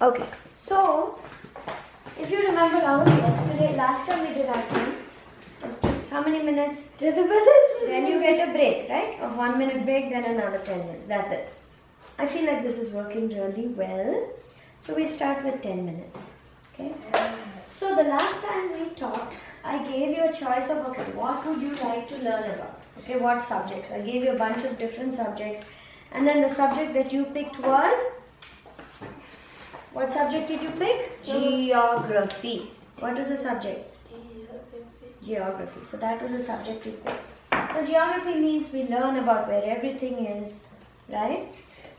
Okay, so if you remember last time we did admin. How many minutes? 10 minutes. Then you get a break, right? Of 1 minute break, then another 10 minutes. That's it. I feel like this is working really well. So we start with 10 minutes. Okay. So the last time we talked, I gave you a choice of, okay, what would you like to learn about? Okay, what subjects? I gave you a bunch of different subjects. And then the subject that you picked was, what subject did you pick? Geography. What was the subject? Geography. So that was the subject you picked. So geography means we learn about where everything is, right?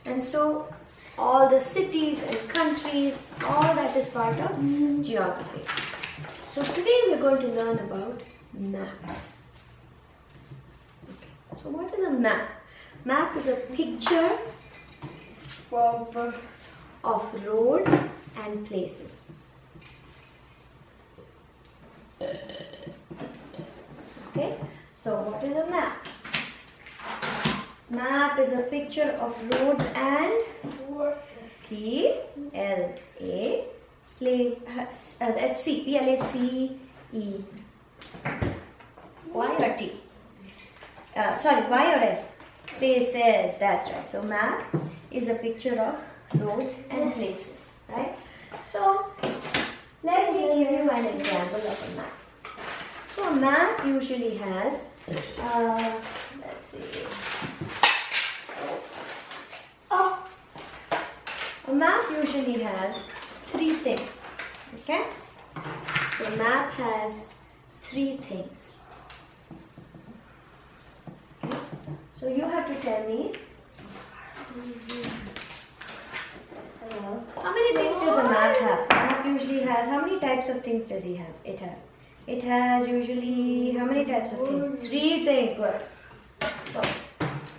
And so all the cities and countries, all that is part of geography. So today we're going to learn about maps. Okay. So what is a map? Map is a picture of roads and places. Okay, so what is a map? Map is a picture of roads and P-L-A, that's C, P-L-A-C-E. Y or T? Y or S? Places, that's right. So map is a picture of roads and places, right? So let me give you an example of a map. So a map usually has, let's see. A map usually has three things. Okay? So a map has three things. Okay? So you have to tell me. How many things does a map have? A map usually has, how many types of things does it have? It has usually, how many types of things? Three things, good. So,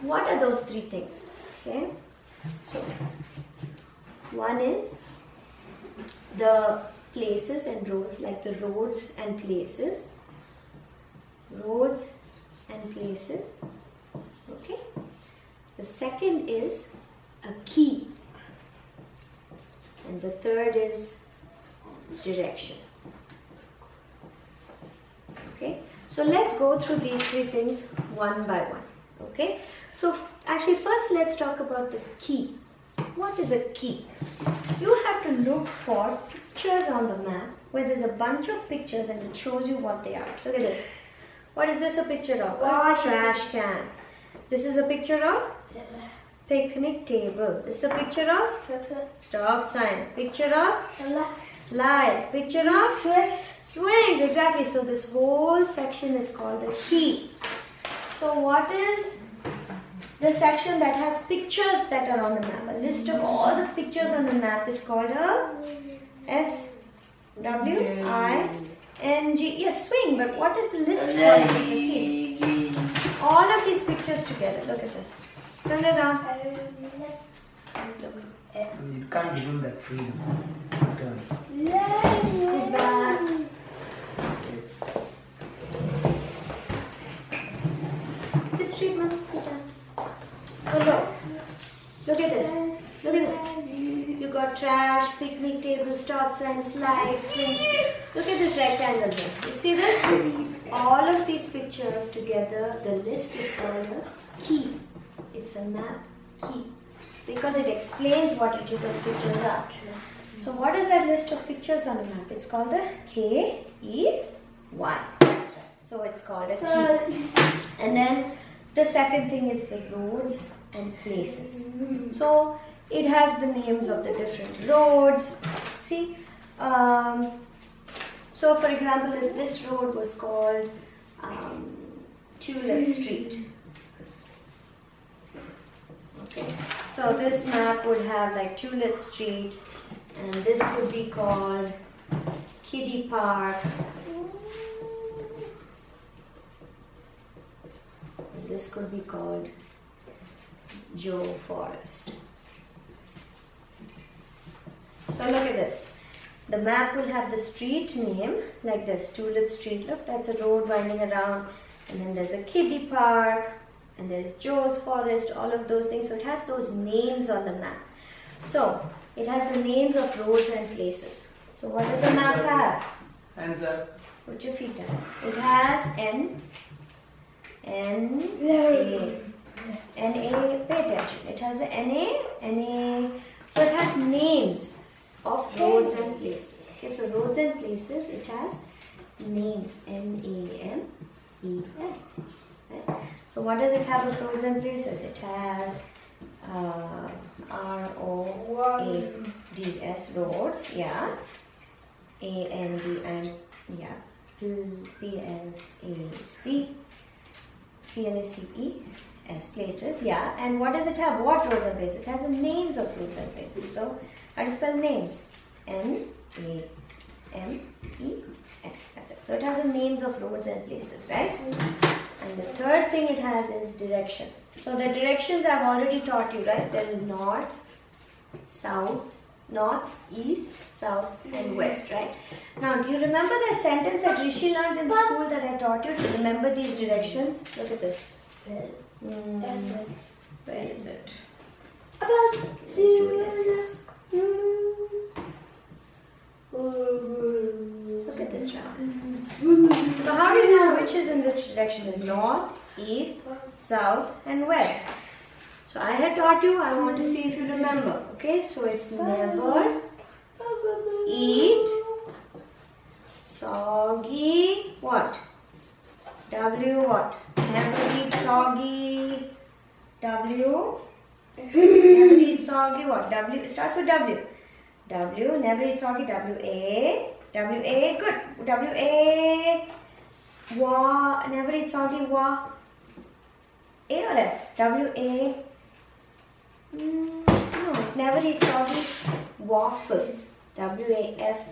what are those three things? Okay, so, one is the places and roads, like the roads and places. Roads and places, okay. The second is a key. And the third is directions. Okay, so let's go through these three things one by one. Okay, so actually first let's talk about the key. What is a key? You have to look for pictures on the map where there's a bunch of pictures and it shows you what they are. Look at this. What is this a picture of? A trash can. This is a picture of picnic table. This is a picture of stop sign. Picture of slide. Picture of swings. Exactly. So this whole section is called the key. So what is the section that has pictures that are on the map? A list of all the pictures on the map is called a S-W-I-N-G. Yes, swing. But what is the list called? All of these pictures together. Look at this. Turn it on. You can't give him that freedom. Turn. Sit back. Sit straight, man. So look at this. Look at this. You got trash, picnic table, stop sign, slide, swings. Look at this rectangle here. You see this? All of these pictures together, the list is called a key. It's a map key because it explains what each of those pictures are. So what is that list of pictures on a map? It's called the K-E-Y. That's right. So it's called a key. And then the second thing is the roads and places. So it has the names of the different roads. See? So for example, if this road was called Tulip Street. Okay, so this map would have like Tulip Street, and this would be called Kiddie Park. And this could be called Joe Forest. So look at this. The map will have the street name like this, Tulip Street. Look, that's a road winding around. And then there's a kiddie park. And there's Joe's Forest, all of those things. So it has those names on the map. So it has the names of roads and places. So what does the map have? Hands up. Put your feet up. It has N, A. NA, pay attention. It has the NA. So it has names of roads and places. Okay, so roads and places, it has names. NAMES. Right? So what does it have of roads and places? It has ROADS, roads, yeah. AND, yeah. PLACES, places, yeah. And what does it have? What roads and places? It has the names of roads and places. So how to spell names? NAMES. That's it. So it has the names of roads and places, right? And the third thing it has is directions. So the directions I've already taught you, right? There is north, south, east, south, and west, right? Now, do you remember that sentence that Rishi learned in school that I taught you to remember these directions? Look at this. Where is it? Let's do it like this. Look at this round. So how do you know which is in which direction? Is north, east, south, and west. So I had taught you, I want to see if you remember. Okay, so it's never eat soggy what? W what? Never eat soggy W. Never eat soggy what? W. It starts with W. W. Never eat soggy WA. WA. Good. WA. Wa. Never eat soggy wa. A or F? WA. No, it's never eat soggy waffles. WAFFLES.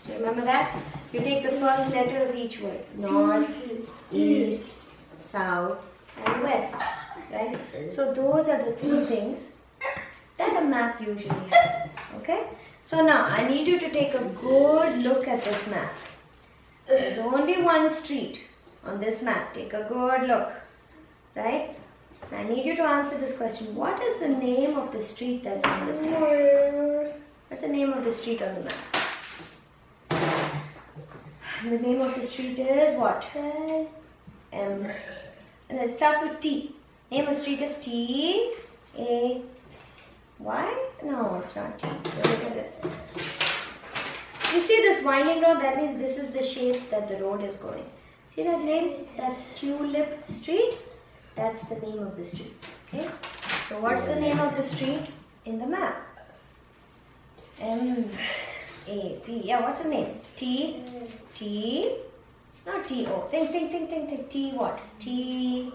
Do you remember that? You take the first letter of each word. North, east, south, and west. Right? So those are the three things that a map usually has. Okay? So now I need you to take a good look at this map. There's only one street on this map. Take a good look. Right? I need you to answer this question. What is the name of the street that's on this map? What's the name of the street on the map? The name of the street is what? And it starts with T. Name of the street is T A Y? No, it's not T. So look at this. You see this winding road? That means this is the shape that the road is going. See that name? That's Tulip Street. That's the name of the street. Okay. So what's the name of the street in the map? M-A-P. Yeah, what's the name? T. Not T-O. Think. T what? T.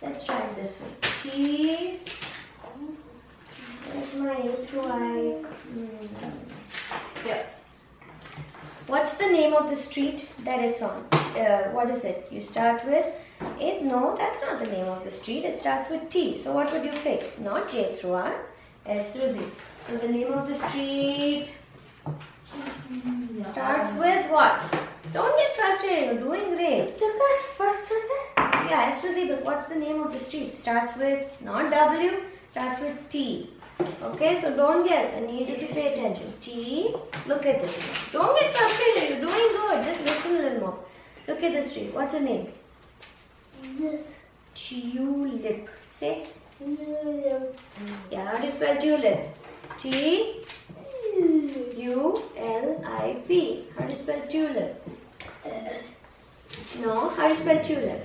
Let's try it this way. T. Where's my A through I? Here. What's the name of the street that it's on? What is it? You start with it. No, that's not the name of the street. It starts with T. So what would you pick? Not J through R, S through Z. So the name of the street starts with what? Don't get frustrated. You're doing great. Yeah, S through Z. But what's the name of the street? Starts with not W. Starts with T. Okay, so don't guess. I need you to pay attention. T. Look at this. Don't get frustrated. You're doing good. Just listen a little more. Look at the street. What's the name? Tulip. Say. Yeah, how do you spell tulip? Tulip. How do you spell tulip? No, how do you spell tulip?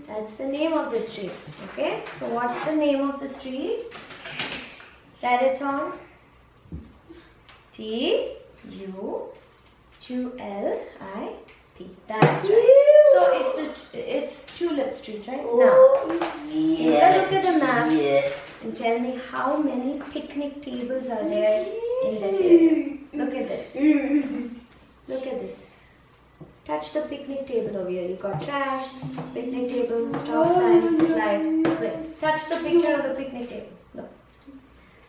That's the name of the street. Okay, so what's the name of the street that it's on? Tulip. That's right. So it's Tulip Street, right? Now, take a look at the map and tell me how many picnic tables are there in this area. Look at this. Look at this. Touch the picnic table over here. You got trash, picnic table, stop sign, slide, switch. Touch the picture of the picnic table. Look.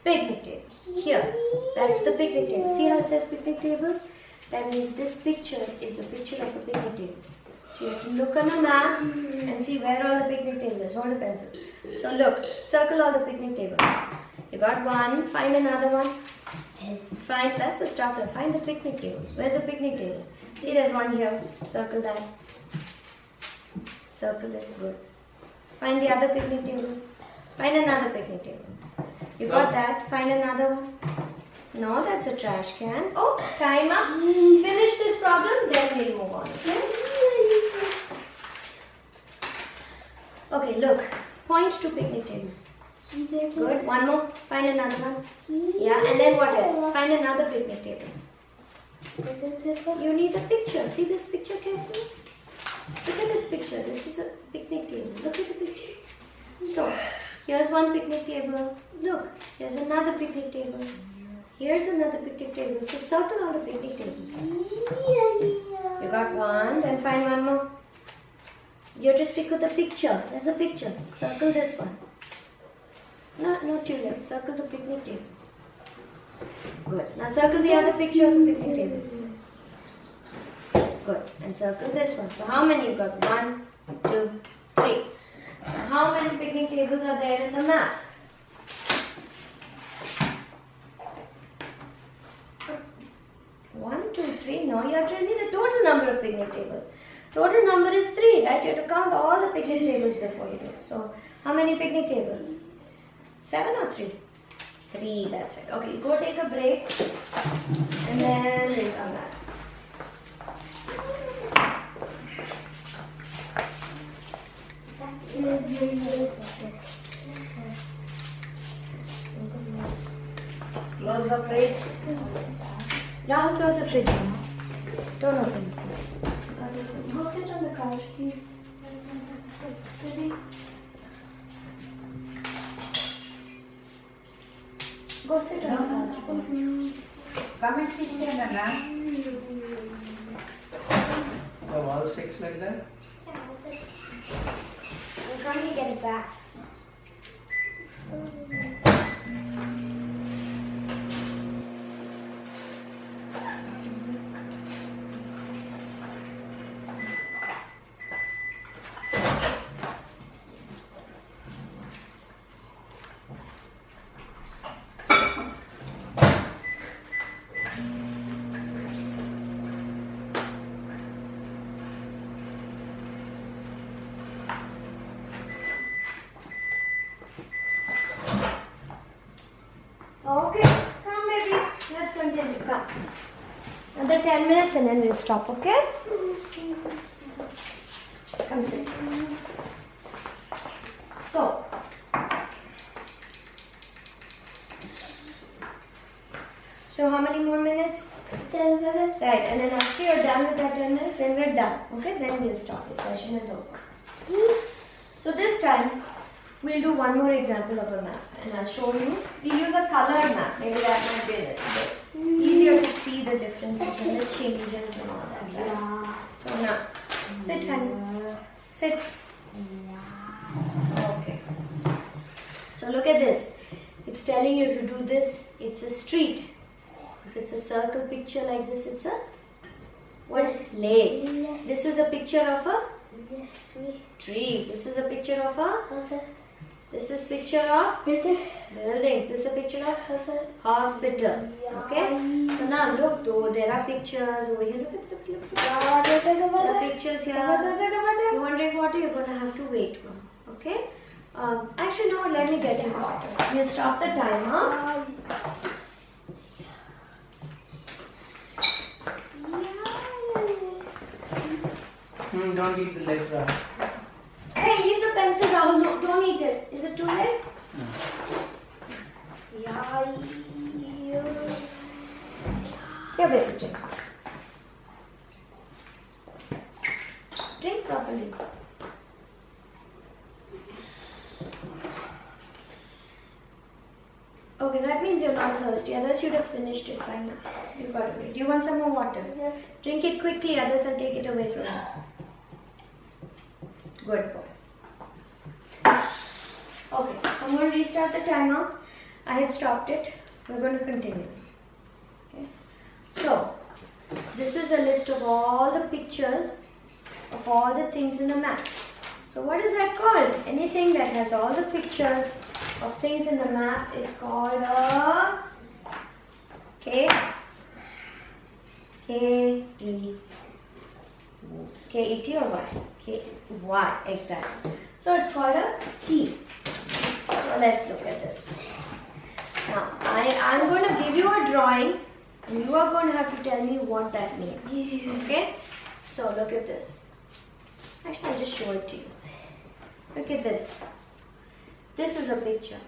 Picnic table. Here. That's the picnic table. See how it says picnic table? That means this picture is the picture of a picnic table. So you have to look on the map and see where all the picnic tables is. Hold the pencil. So look, circle all the picnic tables. You got one, find another one. Find, that's the start time. Find the picnic table. Where's the picnic table? See, there's one here. Circle that. Circle it. Good. Find the other picnic tables. Find another picnic table. You got that. Find another one. No, that's a trash can. Oh, time up. Finish this problem, then we'll move on. Okay? Okay, look. Point to picnic table. Good. One more. Find another one. Yeah, and then what else? Find another picnic table. You need a picture. See this picture carefully? Look at this picture. This is a picnic table. Look at the picture. So, here's one picnic table. Look, here's another picnic table. Here's another picnic table. So, circle all the picnic tables. You got one, then find one more. You have to stick with the picture. There's a picture. Circle this one. No tulip. Circle the picnic table. Good. Now circle the other picture of the picnic table. Good. And circle this one. So how many you got? 1, 2, 3. So how many picnic tables are there in the map? 1, 2, 3. No, you have to tell me the total number of picnic tables. Total number is 3, right? You have to count all the picnic tables before you do it. So how many picnic tables? 7 or 3? 3, that's right. Okay, you go take a break and then we'll come back. Close the fridge. Rahul, close the fridge. Don't open it. Go sit on the couch, please. Go sit on the couch. Come and sit here, Nana. Oh, all 6 like that? I'm trying to get it back. Okay, come baby, let's continue, come. Another 10 minutes and then we'll stop, okay? Come sit. So, how many more minutes? 10 minutes. Right, and then after you're done with that 10 minutes, then we're done, okay? Then we'll stop, the session is over. So this time, we'll do one more example of a map and I'll show you. We'll use a colored map. Maybe that might be a little bit easier to see the differences and the changes and all that. Right? So now, sit honey. Sit. Okay. So look at this. It's telling you to do this. It's a street. If it's a circle picture like this, it's a what? Lake. This is a picture of a tree. This is a picture of a this is picture of buildings. This is a picture of hospital. Okay. So now look, though there are pictures over here. Look. There are pictures here. You want to drink water? You're gonna have to wait. Okay. Actually, no. Let me get you water. We'll stop the timer. Don't eat the leg, Rahul. Hey, leave the pencil, Rahul. No, don't eat it. Is it too late? No. Here, baby, drink. Drink properly. Okay, that means you're not thirsty. Otherwise, you'd have finished it by now. You've got to wait. Do you want some more water? Yes. Drink it quickly, otherwise I'll take it away from you. Good boy. Okay, so I'm going to restart the timer. I had stopped it. We're going to continue. Okay. So, this is a list of all the pictures of all the things in the map. So what is that called? Anything that has all the pictures of things in the map is called a K E T or Y? Y, exactly. So it's called a key. So let's look at this. Now I'm going to give you a drawing and you are going to have to tell me what that means. Okay? So look at this. Actually, I'll just show it to you. Look at this. This is a picture.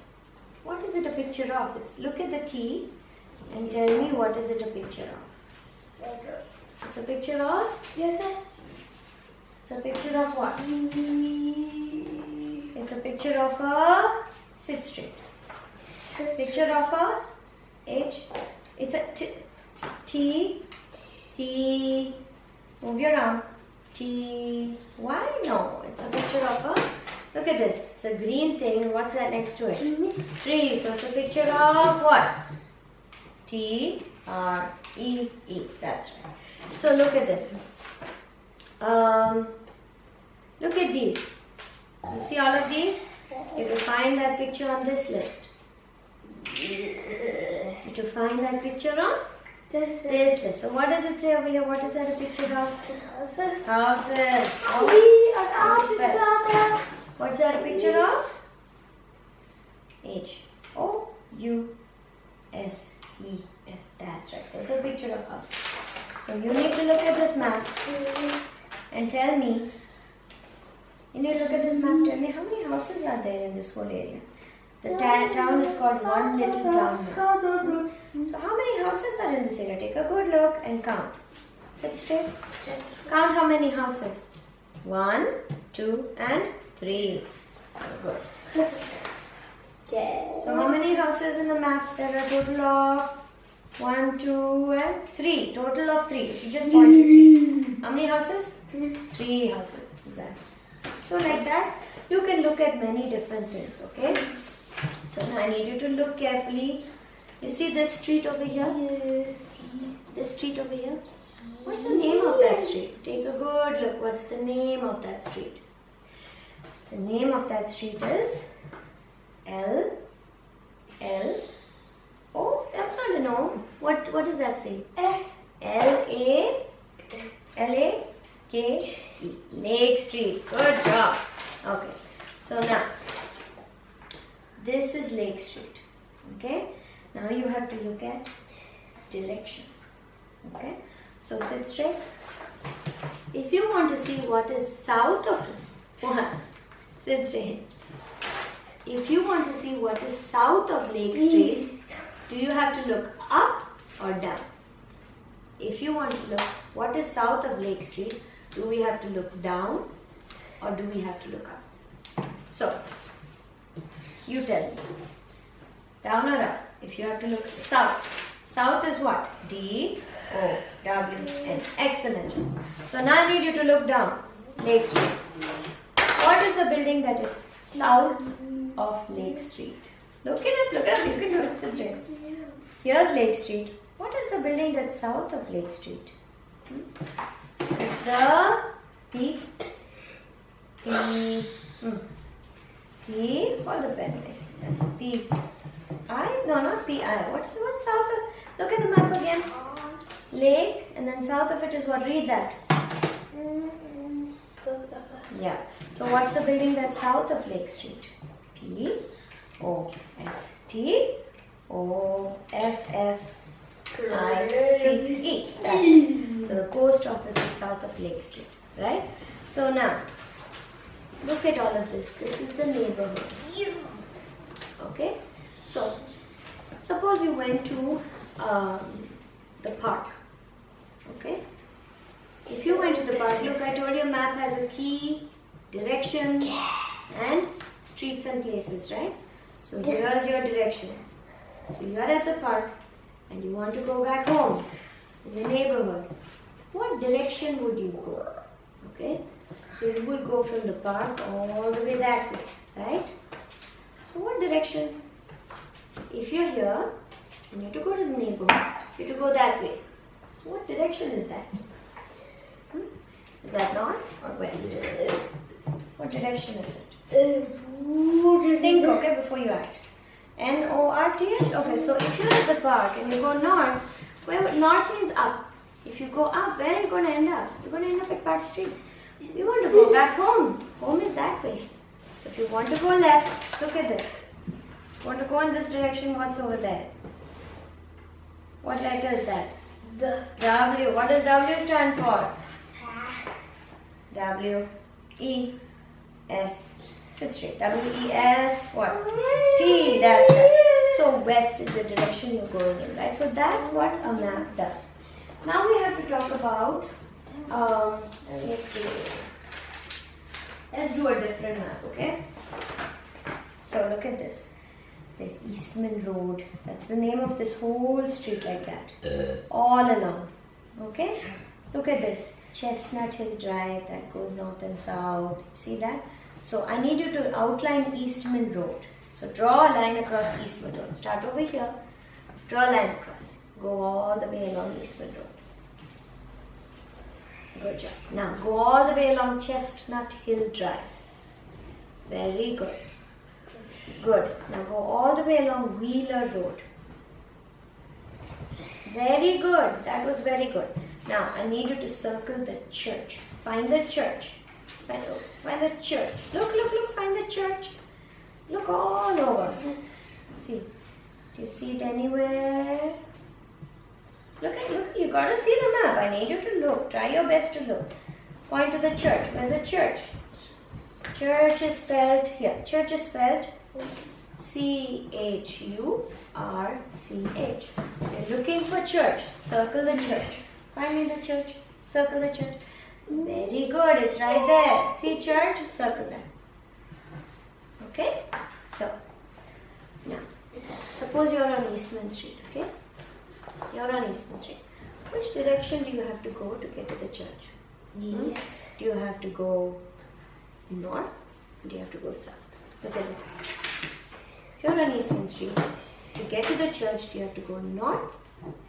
What is it a picture of? Look at the key and tell me what is it a picture of. It's a picture of? Yes, sir. It's a picture of what? It's a picture of a, sit straight. Picture of a H. It's a T, move your arm. T, Y? No, it's a picture of a, look at this. It's a green thing. What's that next to it? Tree. So it's a picture of what? T, R, E, E. That's right. So look at this. Look at these. You see all of these? You have to find that picture on this list. You have to find that picture on this list. So what does it say over here? What is that a picture of? Houses. What's that a picture of? H O U S E S. That's right. So it's a picture of house. So you need to look at this map and tell me. You need to look at this map. Tell me how many houses are there in this whole area. The town is called One Little Town now. So how many houses are in this area? Take a good look and count. Sit straight. Count how many houses. 1, 2, and 3. So good. So how many houses in the map? There are a total of 1, 2, and 3. Total of 3. You should just point to 3. How many houses? 3 houses. Exactly. So like that, you can look at many different things. Okay. So now I need you to look carefully. You see this street over here? This street over here? What's the name of that street? Take a good look. What's the name of that street? The name of that street is L. Oh, that's not a no. What does that say? L-A-K-E. Lake Street. Good job. Okay. So now, this is Lake Street. Okay. Now you have to look at directions. Okay. So sit straight. If you want to see what is south of what? Sit straight. If you want to see what is south of Lake Street, do you have to look up or down? If you want to look what is south of Lake Street, do we have to look down or do we have to look up? So, you tell me. Down or up? If you have to look south. South is what? D-O-W-N. Excellent. So now I need you to look down. Lake Street. What is the building that is south of Lake Street? Look it up. You can do it. Sit straight. Here's Lake Street. What is the building that's south of Lake Street? It's the P. Hold the pen nicely. That's a P. I? No, not P. I. What's south of? Look at the map again. Lake, and then south of it is what? Read that. Yeah. So what's the building that's south of Lake Street? P O S T O F F I C E. That's it. So the post office is south of Lake Street, right? So now, look at all of this. This is the neighborhood. Okay? So, suppose you went to the park. Okay? If you went to the park, look, I told you map has a key, directions, and streets and places, right? So here's your directions. So you are at the park and you want to go back home in the neighborhood. What direction would you go? Okay? So you would go from the park all the way that way, right? So what direction? If you're here and you have to go to the neighborhood, you have to go that way. So what direction is that? Is that north or west? What direction is it? Think, okay, before you act. N-O-R-T-H? Okay, so if you're at the park and you go north, well, north means up. If you go up, where are you going to end up? You're going to end up at Park Street. You want to go back home. Home is that way. So if you want to go left, look at this. Want to go in this direction, what's over there? What letter is that? W. What does W stand for? W-E-S. Sit straight. W-E-S. What? T. That's right. So west is the direction you're going in, right? So that's what a map does. Now we have to talk about, let's see. Let's do a different map, okay? So look at this. There's Eastman Road. That's the name of this whole street like that. All along. Okay? Look at this. Chestnut Hill Drive. That goes north and south. See that? So I need you to outline Eastman Road. So draw a line across Eastman Road. Start over here. Draw a line across. Go all the way along Eastman Road. Good job. Now go all the way along Chestnut Hill Drive. Very good. Good. Now go all the way along Wheeler Road. Very good. That was very good. Now I need you to circle the church. Find the church. Find the church. Look, look, look. Find the church. Look all over. See. Do you see it anywhere? Look, you gotta see the map. I need you to look. Try your best to look. Point to the church. Where's the church? Church is spelled here. Church is spelled C-H-U-R-C-H. So you're looking for church. Circle the church. Find me the church. Circle the church. Very good. It's right there. See church? Circle that. Okay? So, now, suppose you're on Eastman Street, okay? You're on Eastman Street. Which direction do you have to go to get to the church? Do you have to go north or do you have to go south? Look at this. If you're on Eastman Street, to get to the church, do you have to go north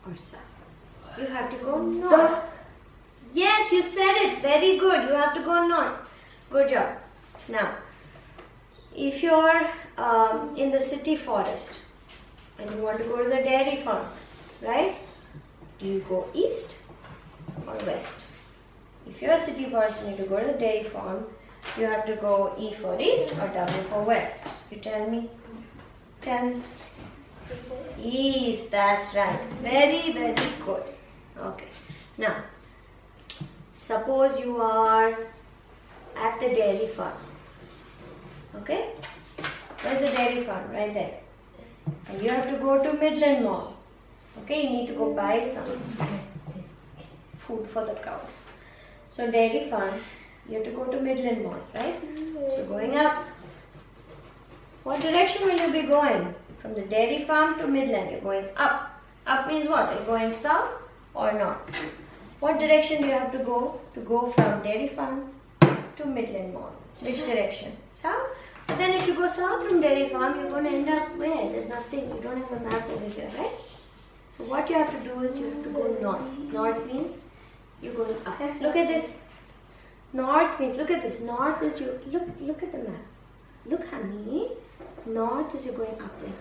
or south? You have to go north. Yes, you said it. Very good. You have to go north. Good job. Now, if you're in the city forest and you want to go to the dairy farm, right? Do you go east or west? If you're a city forest and you have to go to the dairy farm, you have to go E for east or W for west. You tell me. Tell me. East, that's right. Very, very good. Okay. Now, suppose you are at the dairy farm. Okay? Where's the dairy farm? Right there. And you have to go to Midland Mall. Okay, you need to go buy some food for the cows. So dairy farm, you have to go to Midland Mall, right? So going up. What direction will you be going? From the dairy farm to Midland, you're going up. Up means what? You're going south or north? What direction do you have to go from dairy farm to Midland Mall? Which direction? South? But then if you go south from dairy farm, you're going to end up where? There's nothing. You don't have a map over here, right? So what you have to do is you have to go north. North means you're going up. Look at this. North means, look at this. North is you, look at the map. Look, honey. North is you're going up like that.